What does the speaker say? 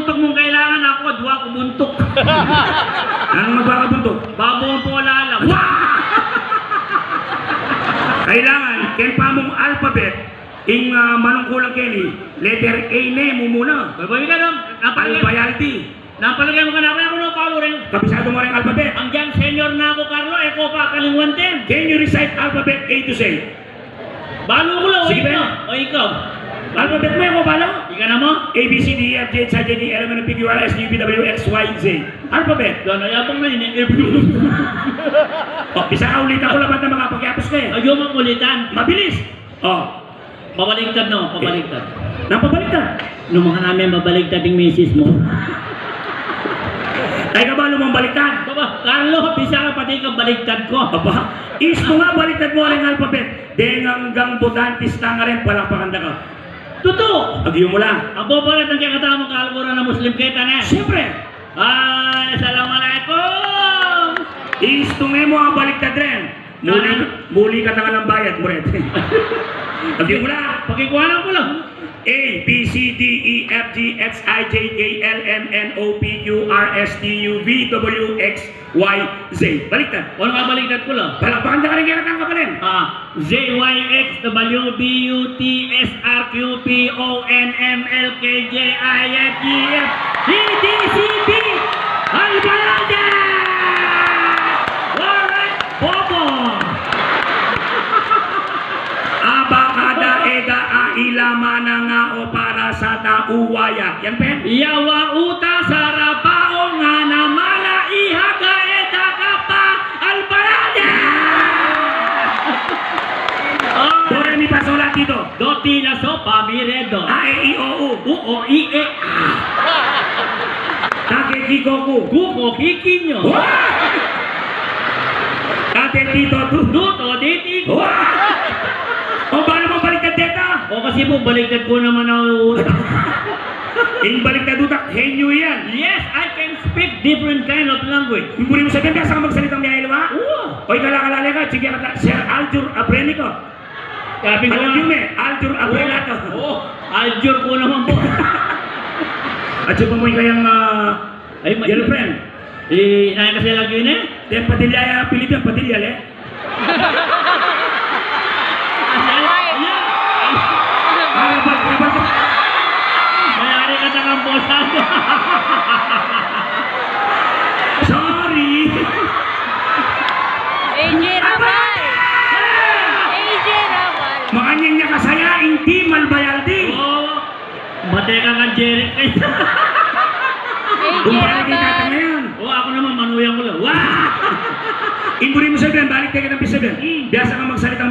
buntok mong kailangan ako, duwa ko buntok. Anong magbakabuntok? Babong po lala. Kailangan, ken pa mong alphabet, ing manungkulang Kenny, letter A na mo muna. Babay ka lang. Albayalty. Napalagay mo ka na ako no, Paulo rin. Kabisado mo rin alphabet. Hanggang senior na ako, Carlo, eko pa kalingwanten. Can you recite alphabet A to Z? Balo ko lang, o Sige, ikaw. Ben. O ikaw. Alphabet mo yung balo? Ika na mo? A, B, C, D, E, F, G, H, I, J, K, L, M, N, P, Q, R, S, U, V, W, X, Y, Z. Alphabet. Doon, ayabang na yun. O, bisa ka ulitan ko laban na mga pag-iapos ka eh. Ayaw makulitan. Mabilis. O, Pabaligtad no, pabaligtad. nang pabaliktad. Nung mga namin mabaligtad yung misis mo. Ay ka ba lumang baliktad? Baba, Carlo, bisa ka pati ka baligtad ko. Aba, is mo nga baliktad mo rin alphabet. Hanggang butantis na nga rin, palakpakanda ka. Totoo. Agyo mo lang. Ang babalat ng kakatama mo kalbura na Muslim kita na. Siyempre, Ay, assalamualaikum. is tungay mo ang baliktad rin. Muli ka na ng bayad mo rin. Agyo mo lang. Pakikuhanan ko lang. A, B, C, D, E, F, G, H, I, J, K, L, M, N, O, P, Q, R, S, T, U, V, W, X, Y, Z. Baliktad. Ano nga baligtad ko lang? Palakpakan na ka rin kaya ka pa rin. Z, Y, X, W, B, U, T, S, R, Q, P, O, N, M, L, K, J, I, F, G, F, G, D, C, B. Albalada! Alright, Bobo! Abakada, ega, ailama na nga o para sa tauwaya. Yan, Pen? Yawa uta sarapao nga namala ihaga eta kapa albalada! Do, re, mi, fa, sol, la, ti, do. Do tila sopa miredo. A, E, I, O, U. Uo i e Kake, ki, ko, ku. kuko kikinyo. Kate, ti, to, tu. Duto titi. O, paano mo baliktad deta? O kasi po baliktad ko naman ang utak. Yung baliktad utak, henyo yan. Yes, I can speak different kind of language. Yung puri mo sa ganda, saan ka magsalitang miyahil ba? Oo. Oy, kalakala ka, sige ka, Sir Aljur Abrenico. Sabi ko Alam nga. yun eh, Aljur Abrenico. Oo. Aljur ko naman po. At siya pa mo yung kayang yellow friend. Naya kasi lagi yun eh. Yan, Padilla, Pilipin, Padilla, eh. Mayari ka sa kamposan. Sorry! AJ Ramal! AJ Ramal! Makanyang niya kasaya, hindi malbayaldi. Oo. Batay ka nga Jeric. AJ Kung parang kita Ramal! na yan. Oo, ako naman manuyang ko lang. Wow! Imburi mo sa gan, balik tayo ng pisagan. Biasa ka magsalitang